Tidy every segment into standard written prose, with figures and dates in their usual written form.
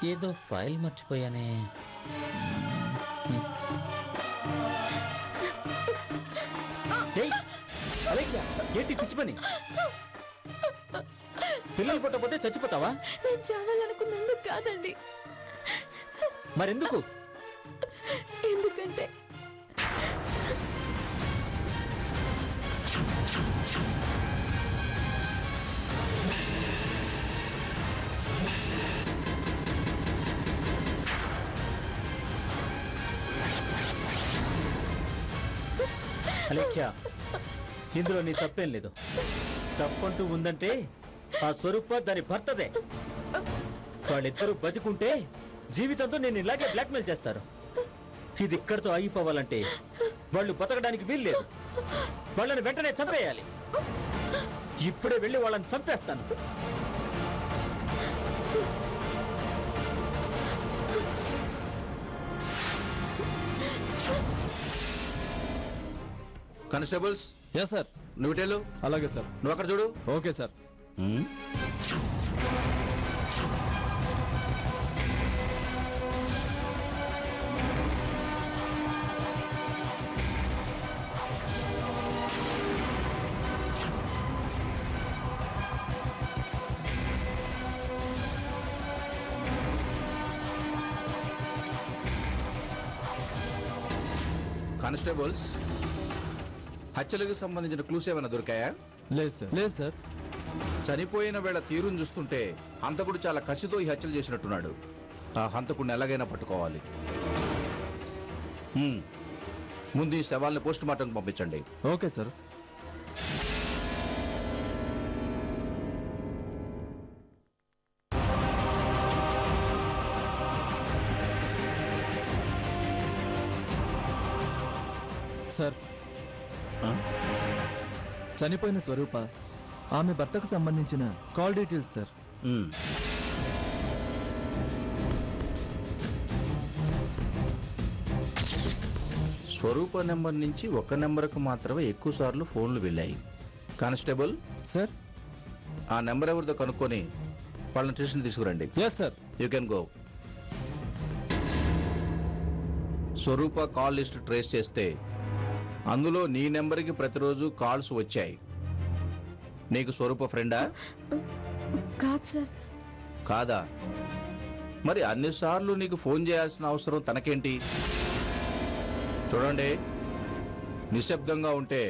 ఏదో ఫైల్ మర్చిపోయానే. అలేఖ్య, ఏంటి పిచ్చి పని? పిల్లలు పుట్టకపోతే చచ్చిపోతావా? నేను చావాలనుకున్నందుకు కాదండి. మరెందుకు? ఎందుకంటే అలేఖ్య, ఇందులో నీ తప్పేం లేదు. తప్పంటూ ఉందంటే ఆ స్వరూప దాని భర్తదే. వాళ్ళిద్దరూ బతికుంటే జీవితంతో నేను ఇలాగే బ్లాక్మెయిల్ చేస్తారు. ఇది ఇక్కడితో ఆగిపోవాలంటే వాళ్ళు బతకడానికి వీల్లేదు. వాళ్ళని వెంటనే చంపేయాలి. ఇప్పుడే వెళ్ళి వాళ్ళని చంపేస్తాను. కానిస్టేబుల్స్. Yes sir. నువ్వు టెలు. అలాగే సార్. నువ్వు అక్కడ చూడు. Okay sir. కానిస్టేబుల్స్, హత్యలకు సంబంధించిన క్లూస్ ఏమైనా దొరికాయా? లేదు సార్. లేదు సార్. చనిపోయిన వేళ తీరును చూస్తుంటే హంతకుడు చాలా కసితో ఈ హత్యలు చేసినట్టున్నాడు. ఆ హంతకుడిని ఎలాగైనా పట్టుకోవాలి. ముందు ఈ శవాల్ని పోస్ట్ మార్టం పంపించండి. Okay sir. సార్, చనిపోయిన స్వరూప ఆమె భర్తకు సంబంధించిన కాల్ డీటెయిల్స్ సార్. స్వరూప నెంబర్ నుంచి ఒక నెంబర్కు మాత్రమే ఎక్కువ సార్లు ఫోన్లు వెళ్ళాయి. కానిస్టేబుల్ సార్, ఆ నెంబర్ ఎవరితో కనుక్కొని వాళ్ళని స్టేషన్ తీసుకురండి. Yes sir. You can go. Swaroopa call list trace చేస్తే అందులో నీ నెంబర్కి ప్రతిరోజు కాల్స్ వచ్చాయి. నీకు స్వరూప ఫ్రెండా? కాదు సార్. కాదా? మరి అన్నిసార్లు నీకు ఫోన్ చేయాల్సిన అవసరం తనకేంటి? చూడండి, నిశ్శబ్దంగా ఉంటే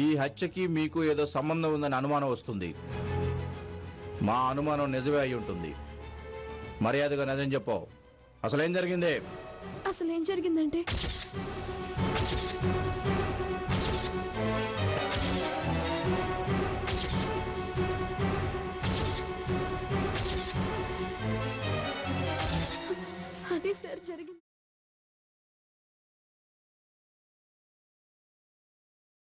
ఈ హత్యకి మీకు ఏదో సంబంధం ఉందని అనుమానం వస్తుంది. మా అనుమానం నిజమే అయి ఉంటుంది. మర్యాదగా నిజం చెప్పు. అసలేం జరిగింది? అసలేం జరిగిందంటే అది సార్ జరిగింది.